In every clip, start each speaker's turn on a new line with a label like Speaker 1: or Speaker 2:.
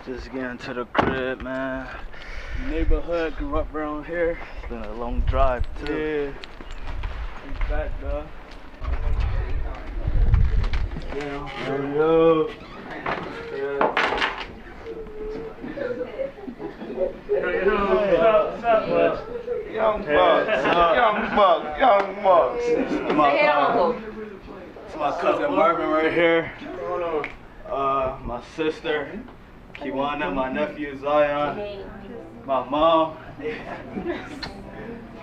Speaker 1: Just getting to the crib, man. Neighborhood, grew up around here. It's been a long drive too. Yeah. He's back, though. Yo. What's up, Young Bucks. It's my cousin Marvin right here. My sister, Kiwana, my nephew Zion, my mom.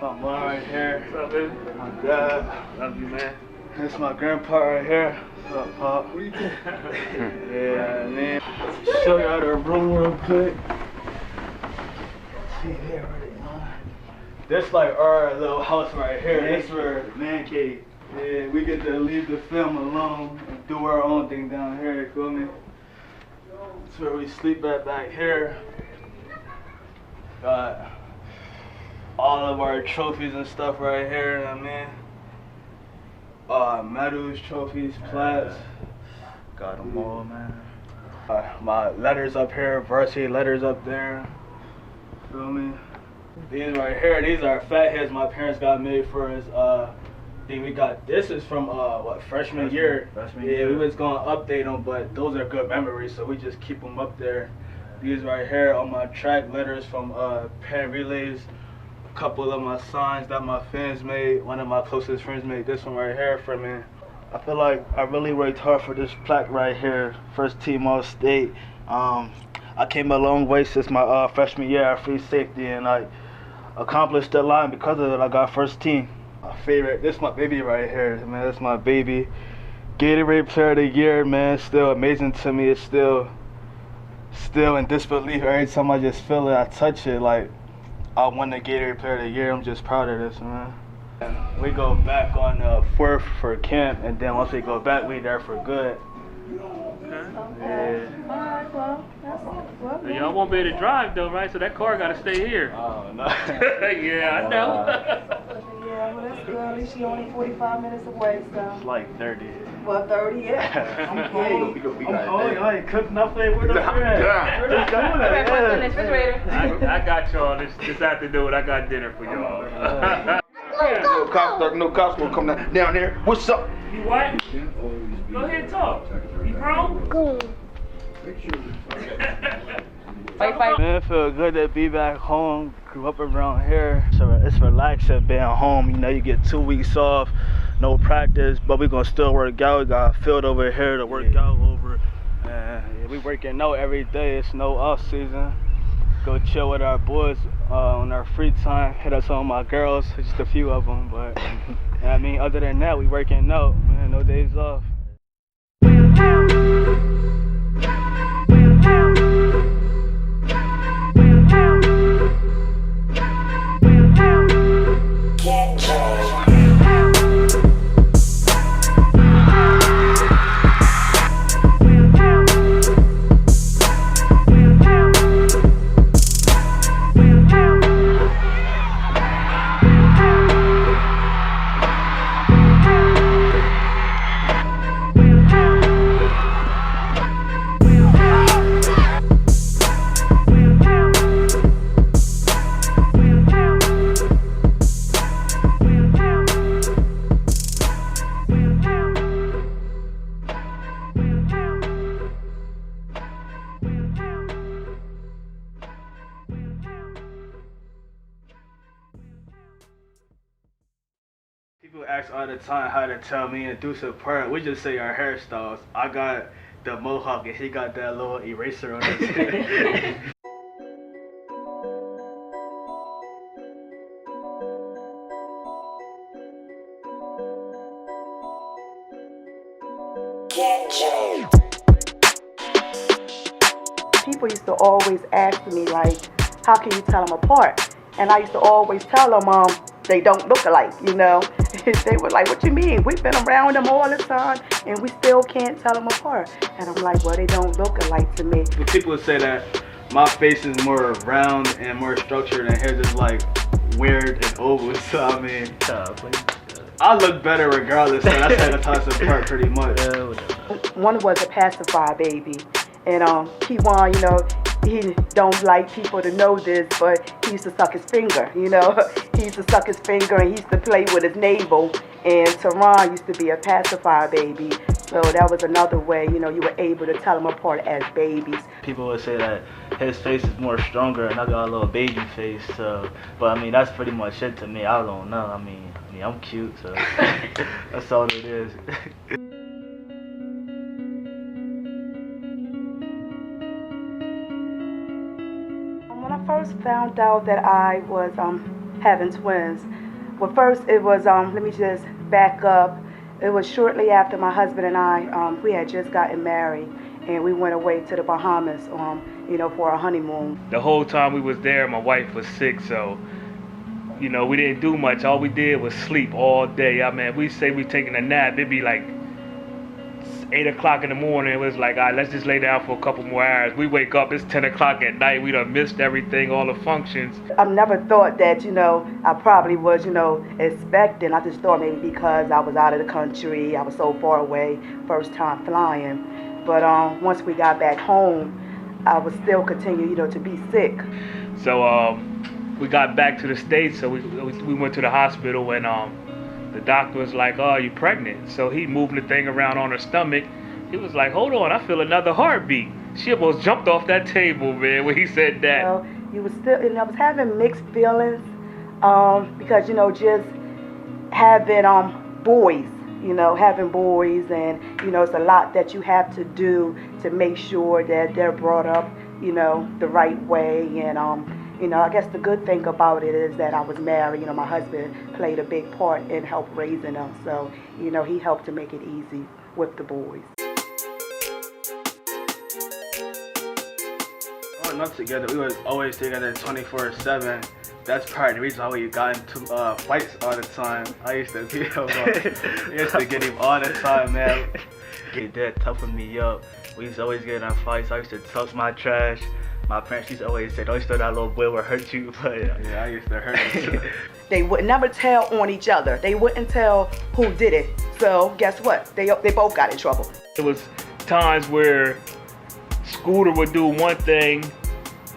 Speaker 1: My mom right here. What's up, baby? My dad. Love you, man. This is my grandpa right here. What's up, Pop? Yeah, man. Show y'all the room real quick. See here, this like our little house right here. This where man cave. Yeah, we get to leave the film alone and do our own thing down here. You feel me? That's where we sleep at back here. Got all of our trophies and stuff right here. I mean, medals, trophies, plats. Got them all, man. My letters up here, varsity letters up there. Feel me? These right here, these are fat heads my parents got made for us. Think we got, this is from what, freshman year. Yeah, we was gonna update them, but those are good memories, so we just keep them up there. These right here are my track letters from parent relays. A couple of my signs that my fans made. One of my closest friends made this one right here for me. I feel like I really worked hard for this plaque right here. First team all state. I came a long way since my freshman year at free safety, and I accomplished a lot, and because of it I got first team. My favorite, this is my baby right here, man. That's my baby. Gatorade Player of the Year, man. Still amazing to me. It's still in disbelief every time I just feel it, I touch it. Like, I won the Gatorade Player of the Year. I'm just proud of this, man. We go back on 4th for camp, and then once we go back, we there for good.
Speaker 2: Okay. Alright, well, y'all won't be able to drive though, right? So that car gotta stay here.
Speaker 1: Oh, no.
Speaker 2: Yeah, I know.
Speaker 3: Yeah, well, that's good. At least she only 45 minutes away, so.
Speaker 1: It's like 30.
Speaker 3: Well, 30, yeah. I'm hungry.
Speaker 1: I ain't cooked nothing. Where the
Speaker 2: I got y'all this afternoon. I got dinner for y'all.
Speaker 4: No cops gonna come down here. What's up?
Speaker 2: You what? Go ahead and talk. You grown?
Speaker 1: Man, it feel good to be back home. Grew up around here. So it's relaxing being home. You know, you get 2 weeks off, no practice, but we gonna still work out. We got a field over here to work out over. And we working out every day. It's no off season. Go chill with our boys on our free time. Hit up some of my girls, just a few of them. But I mean, other than that, we working out. Man, no days off. People ask all the time how to tell me and Duce apart. We just say our hairstyles. I got the mohawk and he got that little eraser on his head.
Speaker 3: People used to always ask me, like, how can you tell them apart? And I used to always tell them, they don't look alike, you know. They were like, what you mean? We've been around them all the time and we still can't tell them apart. And I'm like, well, they don't look alike to me.
Speaker 1: People say that my face is more round and more structured and his is like weird and oval. So I mean, I look better regardless, so that's how to tell us apart pretty much.
Speaker 3: One was a pacifier baby. And Kiwan, you know, he don't like people to know this, but he used to suck his finger, you know. He used to suck his finger and he used to play with his navel. And Teron used to be a pacifier baby. So that was another way, you know, you were able to tell them apart as babies.
Speaker 1: People would say that his face is more stronger and I got a little baby face. So, but I mean, that's pretty much it to me. I don't know. I mean, I'm cute, so that's all it is.
Speaker 3: When I first found out that I was having twins, well, first it was, let me just back up. It was shortly after my husband and I, we had just gotten married, and we went away to the Bahamas, you know, for a honeymoon.
Speaker 2: The whole time we was there, my wife was sick, so, you know, we didn't do much. All we did was sleep all day. I mean, we say we taking a nap, it'd be like 8 o'clock in the morning. It was like, all right, let's just lay down for a couple more hours. We wake up, it's 10 o'clock at night. We done missed everything, all the functions.
Speaker 3: I've never thought that, you know, I probably was, you know, expecting. I just thought maybe because I was out of the country, I was so far away, first time flying. But once we got back home, I would still continue, you know, to be sick.
Speaker 2: So we got back to the States, so we went to the hospital, and the doctor was like, oh, you're pregnant. So he moved the thing around on her stomach. He was like, hold on, I feel another heartbeat. She almost jumped off that table, man, when he said that.
Speaker 3: You know, you was still, and I was having mixed feelings because, you know, just having boys, you know, having boys, and, you know, it's a lot that you have to do to make sure that they're brought up, you know, the right way. And you know, I guess the good thing about it is that I was married. You know, my husband played a big part in help raising them. So, you know, he helped to make it easy with the boys.
Speaker 1: Growing up together, we was always together 24/7. That's part of the reason why we got into fights all the time. I used to beat him up. We used to get him all the time, man. He did toughen me up. We used to always get in fights. I used to toss my trash. My parents used to always say, don't you throw that little boy will hurt you, but yeah, I used to hurt him.
Speaker 3: They would never tell on each other. They wouldn't tell who did it. So guess what? They both got in trouble.
Speaker 2: It was times where Scooter would do one thing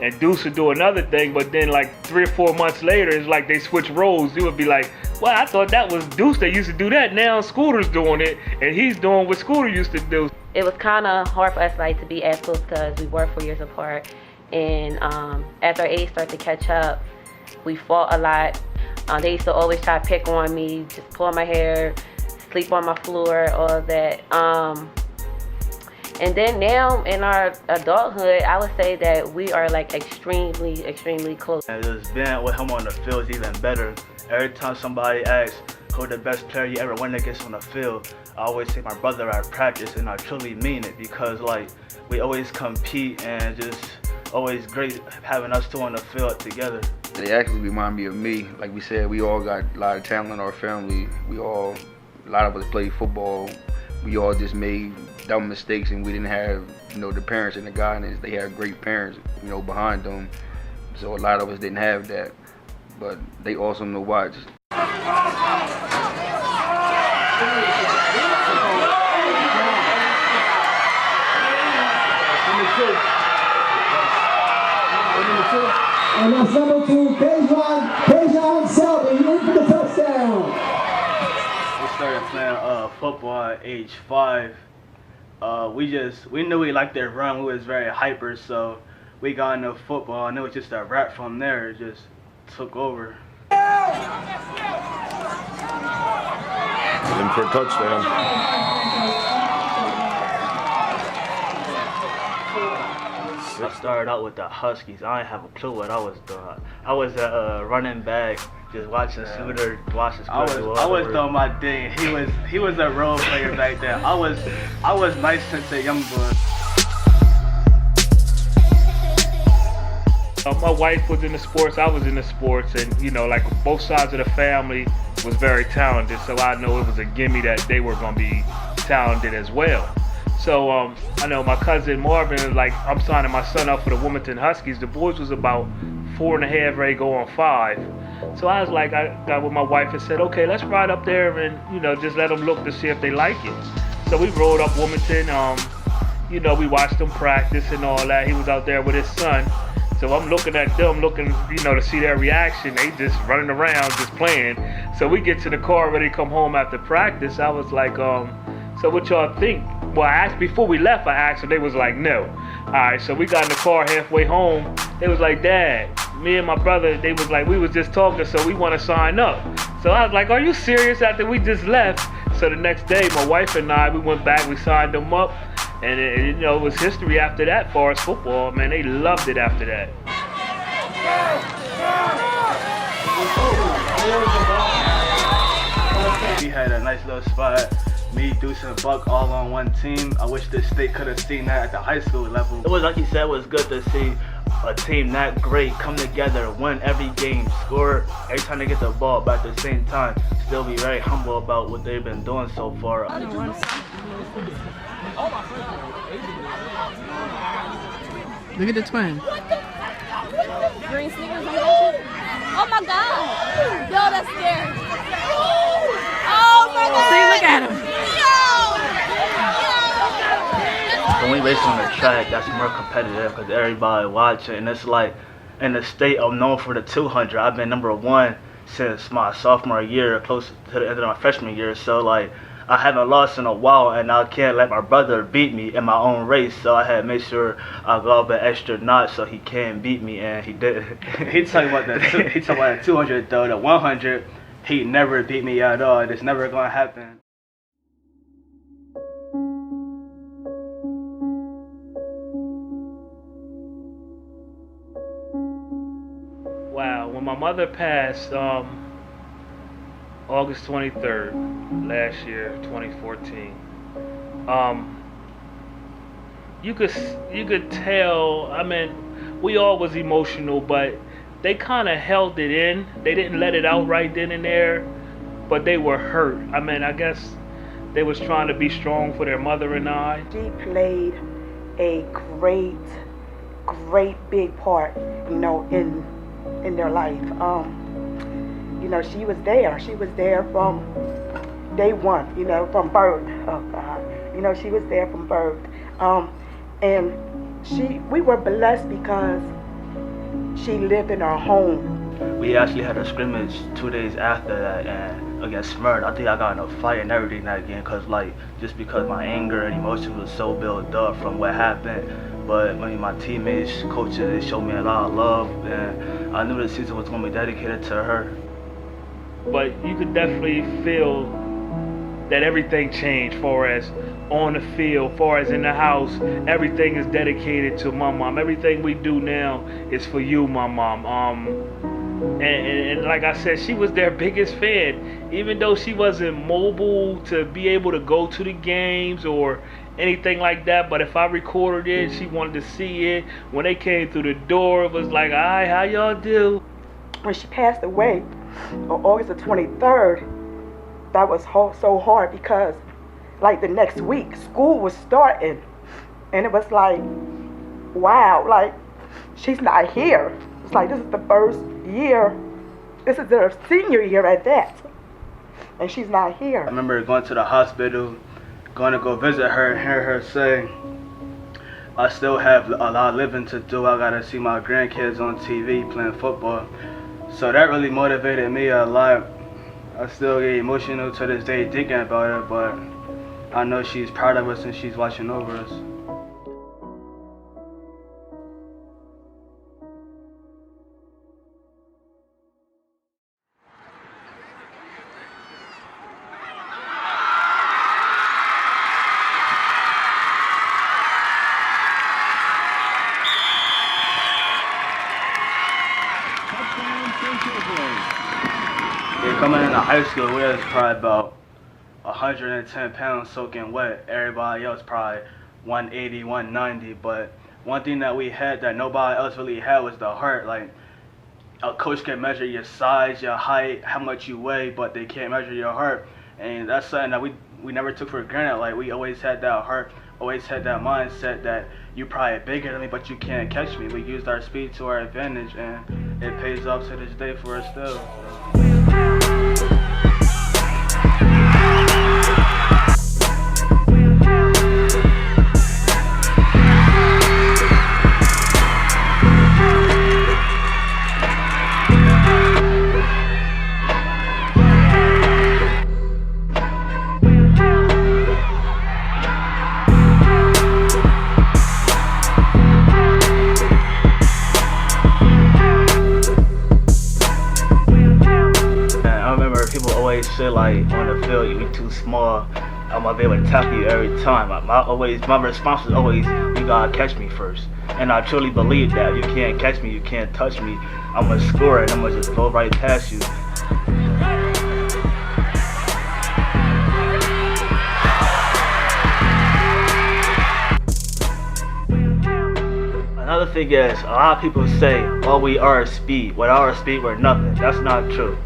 Speaker 2: and Duce would do another thing, but then like 3 or 4 months later, it's like they switch roles. You would be like, well, I thought that was Duce that used to do that. Now Scooter's doing it, and he's doing what Scooter used to do.
Speaker 5: It was kind of hard for us like to be as close because we were 4 years apart. And as our age started to catch up, we fought a lot. They used to always try to pick on me, just pull my hair, sleep on my floor, all of that. And then now in our adulthood, I would say that we are like extremely, extremely close.
Speaker 1: And just being with him on the field is even better. Every time somebody asks who the best player you ever went against on the field, I always say my brother at practice, and I truly mean it, because like we always compete, and just always great having us two on the field together.
Speaker 4: They actually remind me of me. Like we said, we all got a lot of talent in our family. A lot of us played football. We all just made dumb mistakes, and we didn't have, you know, the parents and the guidance. They had great parents, you know, behind them. So a lot of us didn't have that, but they awesome to watch.
Speaker 6: And that's number 2, Kajon Selby, in for the touchdown.
Speaker 1: We started playing football at age 5. We knew we liked to run. We was very hyper, so we got into football, and it was just a wrap from there. It just took over.
Speaker 7: In for a touchdown.
Speaker 1: I started out with the Huskies. I didn't have a clue what I was doing. I was a running back, just watching Scooter, watching Scooter. I was doing my thing. He was a role player back then. I was nice since a young boy.
Speaker 2: My wife was in the sports, I was in the sports, and you know, like both sides of the family was very talented, so I know it was a gimme that they were gonna be talented as well. So I know my cousin Marvin was like, I'm signing my son up for the Wilmington Huskies. The boys was about 4.5, ready to go on 5. So I was like, I got with my wife and said, okay, let's ride up there and, you know, just let them look to see if they like it. So we rode up Wilmington. you know, we watched them practice and all that. He was out there with his son. So I'm looking at them, you know, to see their reaction. They just running around, just playing. So we get to the car, ready to come home after practice. I was like, so what y'all think? Well, I asked before we left, I asked them, they was like, no. All right, so we got in the car halfway home. They was like, Dad, me and my brother, they was like, we was just talking, so we want to sign up. So I was like, are you serious? After we just left. So the next day, my wife and I, we went back, we signed them up. And you know, it was history after that as far as football. Man, they loved it after that.
Speaker 1: We had a nice little spot. Me, Duce, and Buck all on one team. I wish the state could have seen that at the high school level. It was, like he said, it was good to see a team that great come together, win every game, score every time they get the ball, but at the same time, still be very humble about what they've been doing so far.
Speaker 8: Look at the twins.
Speaker 9: Green sneakers on that shit? Oh my God! Yo, that's scary. Oh my God!
Speaker 8: See, look at him.
Speaker 1: When we race on the track, that's more competitive because everybody watching, and it's like in the state I'm known for the 200. I've been #1 since my sophomore year, close to the end of my freshman year. So like I haven't lost in a while, and I can't let my brother beat me in my own race. So I had to make sure I go up an extra notch so he can beat me, and he did. He talking about the 200 though. The 100, he never beat me at all. It's never gonna happen.
Speaker 2: Wow, when my mother passed, August 23rd, last year, 2014. You could tell. I mean, we all was emotional, but they kind of held it in. They didn't let it out right then and there, but they were hurt. I mean, I guess they was trying to be strong for their mother and I.
Speaker 3: She played a great big part, you know, in their life. You know, she was there. She was there from day one, you know, from birth. Oh God, you know, she was there from birth. And we were blessed because she lived in our home.
Speaker 1: We actually had a scrimmage 2 days after that, and against Smyrna, I think I got in a fight and everything that game, just because my anger and emotion was so built up from what happened. But when my teammates, coaches, they showed me a lot of love, and I knew the season was going to be dedicated to her.
Speaker 2: But you could definitely feel that everything changed, far as on the field, far as in the house. Everything is dedicated to my mom. Everything we do now is for you, my mom. And like I said, she was their biggest fan. Even though she wasn't mobile to be able to go to the games or anything like that, but if I recorded it, she wanted to see it. When they came through the door, it was like, "Hi, how y'all do?"
Speaker 3: When she passed away on August the 23rd, that was so hard because like the next week, school was starting, and it was like, wow, like she's not here. It's like this is the first year, this is their senior year at that, and she's not here.
Speaker 1: I remember going to the hospital, going to go visit her, and hear her say, I still have a lot of living to do. I gotta see my grandkids on TV playing football. So that really motivated me a lot. I still get emotional to this day thinking about it, but I know she's proud of us and she's watching over us. Yeah, coming into high school, we was probably about 110 pounds soaking wet. Everybody else probably 180, 190. But one thing that we had that nobody else really had was the heart. Like, a coach can measure your size, your height, how much you weigh, but they can't measure your heart. And that's something that we never took for granted. Like, we always had that heart, always had that mindset that you probably bigger than me, but you can't catch me. We used our speed to our advantage, and it pays off to this day for us still. So. especially like on the field, you too small. I'm gonna be able to tackle you every time. My response is always, you gotta catch me first. And I truly believe that. If you can't catch me, you can't touch me. I'm gonna score and I'm gonna just go right past you. Another thing is, a lot of people say, oh, we are speed. Without our speed, we're nothing. That's not true.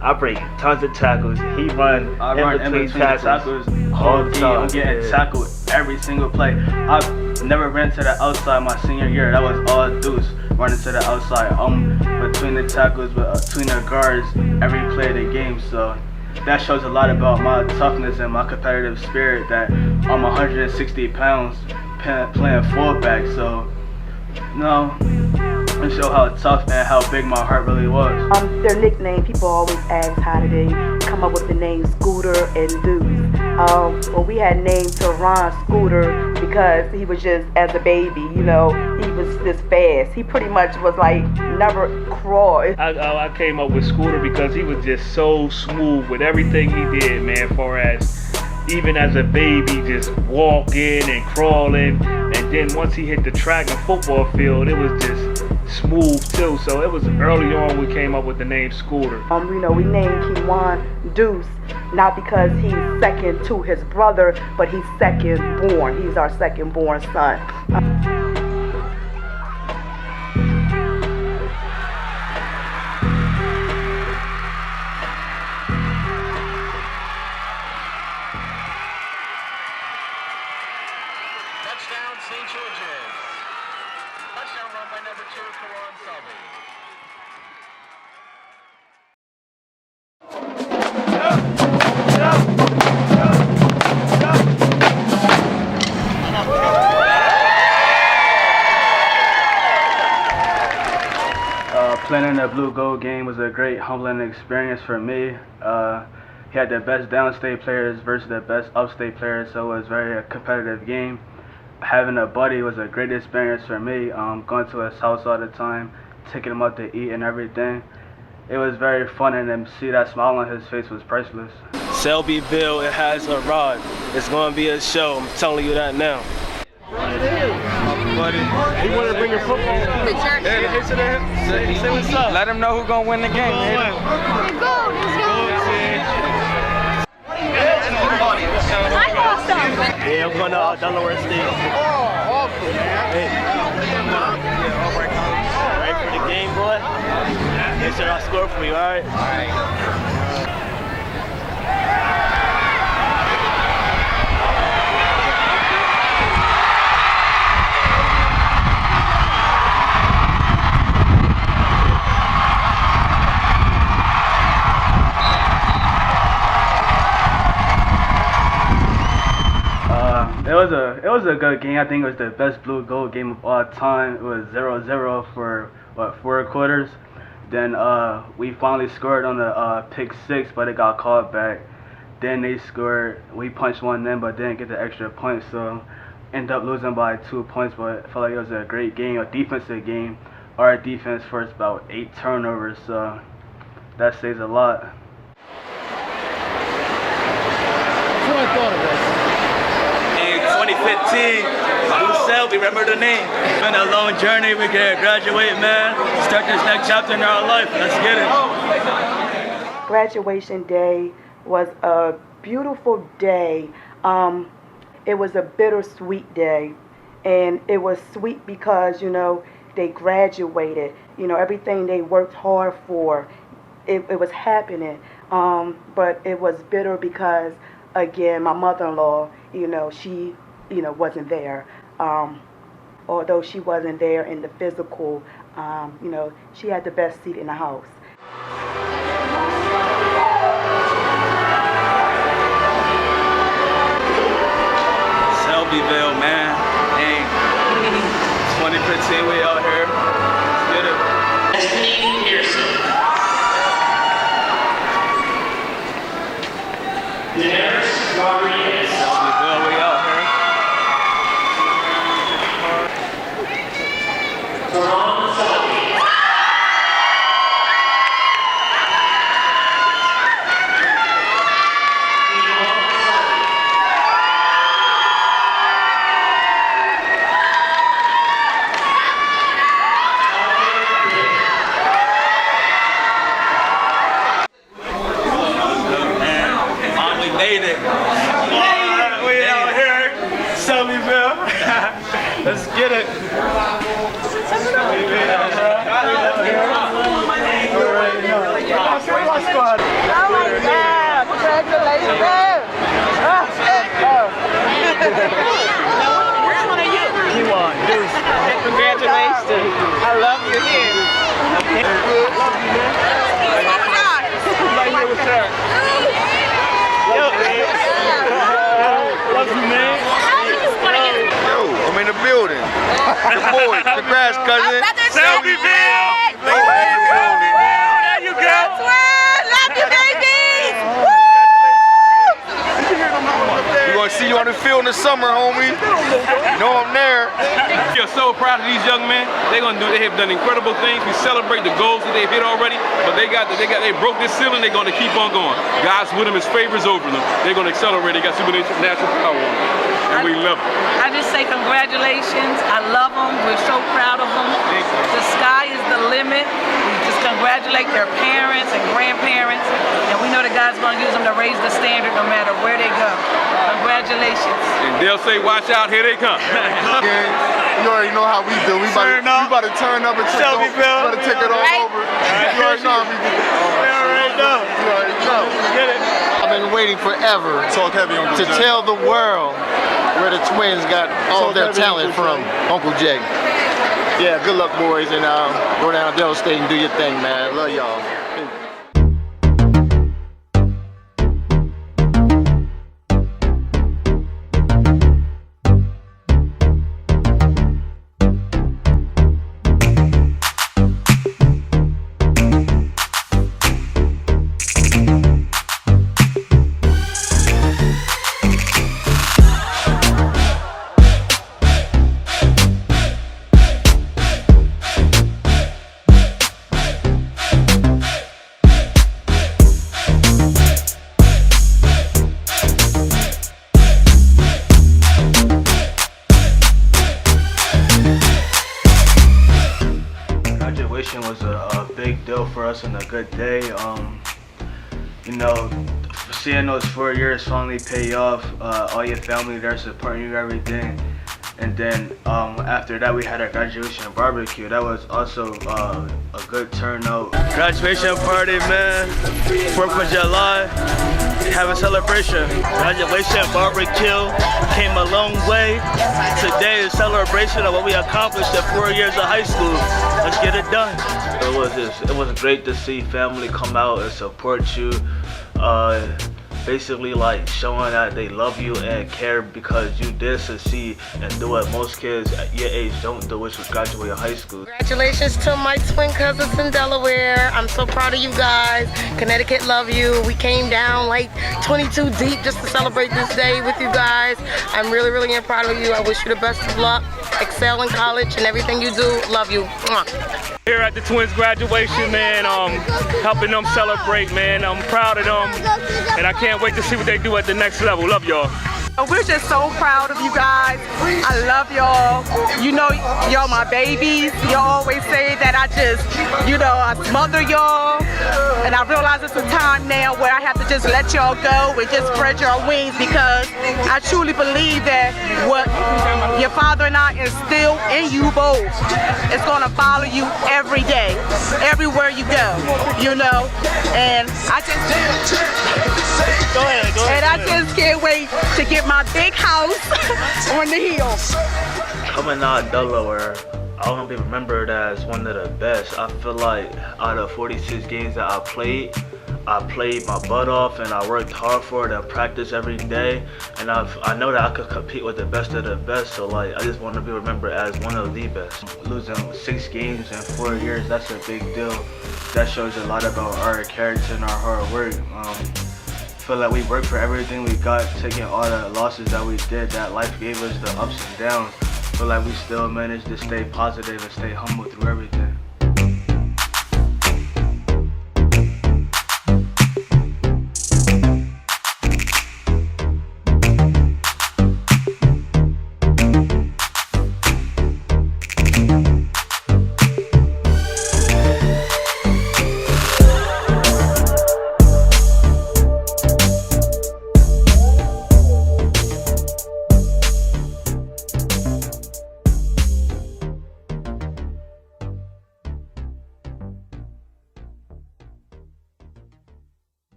Speaker 1: I break tons of tackles. He run in between tackles all the time. I'm getting tackled every single play. I've never ran to the outside my senior year. That was all Duce, running to the outside. I'm between the tackles, between the guards, every play of the game. So that shows a lot about my toughness and my competitive spirit, that I'm 160 pounds playing fullback. So, no. And show how tough and how big my heart really was.
Speaker 3: Their nickname, people always ask how did they come up with the name Scooter and Duce. Well, we had named Teron Scooter because he was just, as a baby, he was this fast. He pretty much was like never crawled.
Speaker 2: I came up with Scooter because he was just so smooth with everything he did, man, for as even as a baby, just walking and crawling, and then once he hit the track and football field, it was just smooth too. So it was early on we came up with the name Scooter.
Speaker 3: We named Kewan Duce, not because he's second to his brother, but he's second born. He's our second born son.
Speaker 10: Touchdown, St. George's. Touchdown run by number 2, Karan Selby.
Speaker 1: Playing in the blue gold game was a great humbling experience for me. He had the best downstate players versus the best upstate players, so it was a very competitive game. Having a buddy was a great experience for me. Going to his house all the time, taking him out to eat and everything. It was very fun, and to see that smile on his face was priceless.
Speaker 11: Selbyville, it has arrived. It's going to be a show. I'm telling you that now.
Speaker 7: Buddy, he wanted to bring your football.
Speaker 11: Say what's up. Let him know who's going to win the game.
Speaker 9: Let's go.
Speaker 11: Yeah, I'm going to Delaware State.
Speaker 7: Oh, awesome, man.
Speaker 11: Hey. Ready for the game, boy? Make sure I score for you, all right? All right.
Speaker 1: It was a good game. I think it was the best blue gold game of all time. It was 0-0 for 4 quarters. Then we finally scored on the pick 6, but it got called back. Then they scored. We punched one in, but didn't get the extra point, so ended up losing by 2 points. But I felt like it was a great game, a defensive game. Our defense forced about 8 turnovers, so that says a lot.
Speaker 7: That's what I thought of that.
Speaker 11: 2015, Duce Selby, remember the name. It's been a long journey. We can graduate, man. Start this next chapter in our life. Let's get it.
Speaker 3: Graduation day was a beautiful day. It was a bittersweet day. And it was sweet because, they graduated. Everything they worked hard for, it was happening. But it was bitter because, again, my mother-in-law, she wasn't there. Although she wasn't there in the physical, she had the best seat in the house.
Speaker 11: Selbyville, man. Hey, 2015, we out here. Let's get it.
Speaker 10: Destiny Pearson. Daenerys Rodriguez.
Speaker 11: Selbyville, we out here.
Speaker 10: Karan Selby.
Speaker 3: Which one are you?
Speaker 1: You want Duce.
Speaker 3: Congratulations. I love you here.
Speaker 1: Love you, man. Right here with her. Love you, man.
Speaker 4: Yo, I'm in the building. The boys, congrats, cousin.
Speaker 2: Selbyville! There you go!
Speaker 3: Love you, babies.
Speaker 4: We're gonna see you on the field in the summer, homie. You know I'm there.
Speaker 12: We are so proud of these young men. They have done incredible things. We celebrate the goals that they've hit already, but they broke this ceiling. They're gonna keep on going. God's with them, His favors over them. They're gonna accelerate. They got supernatural power on them, and we love them.
Speaker 13: I just say congratulations. I love them. We're so proud of them. The sky is the limit. We just congratulate their parents and grandparents, and we know that God's going to use them to raise the standard no matter where they go. Congratulations.
Speaker 12: And they'll say, "Watch out, here they come."
Speaker 7: You already know how we do. We about to turn up and
Speaker 1: Selbyville.
Speaker 7: take it all over. You already know how we do. You already know.
Speaker 1: Get it.
Speaker 7: I've been waiting forever to tell the world where the Twins got all their talent from, Uncle Jay. Yeah, good luck, boys, and go down to Delaware State and do your thing, man. Love y'all.
Speaker 1: Graduation was a big deal for us and a good day. You know, seeing those 4 years finally pay off, all your family there supporting you, everything. And then after that, we had our graduation barbecue. That was also a good turnout. Graduation party, man. 4th of July. Have a celebration. Graduation barbecue came a long way. Today is a celebration of what we accomplished in 4 years of high school. Let's get it done. It was great to see family come out and support you. Basically like showing that they love you and care because you did succeed and do what most kids at your age don't do, which was graduate high school.
Speaker 14: Congratulations to my twin cousins in Delaware. I'm so proud of you guys. Connecticut love you. We came down like 22 deep just to celebrate this day with you guys. I'm really, really proud of you. I wish you the best of luck. Excel in college and everything you do. Love you. Mwah.
Speaker 2: Here at the Twins graduation, man, helping them celebrate, man. I'm proud of them, and I can't wait to see what they do at the next level. Love y'all.
Speaker 3: We're just so proud of you guys. I love y'all. You know, y'all my babies. Y'all always say that I just, I smother y'all. And I realize it's a time now where I have to just let y'all go and just spread your wings because I truly believe that what your father and I instill in you both is going to follow you every day, everywhere you go, And I just... Go ahead. And I just can't wait to get my big house on the hill.
Speaker 1: Coming out of Delaware, I want to be remembered as one of the best. I feel like out of 46 games that I played my butt off and I worked hard for it and practiced every day. And I know that I could compete with the best of the best. So I just want to be remembered as one of the best. Losing 6 games in 4 years, that's a big deal. That shows a lot about our character and our hard work. I feel like we worked for everything we got, taking all the losses that we did, that life gave us the ups and downs. I feel like we still managed to stay positive and stay humble through everything.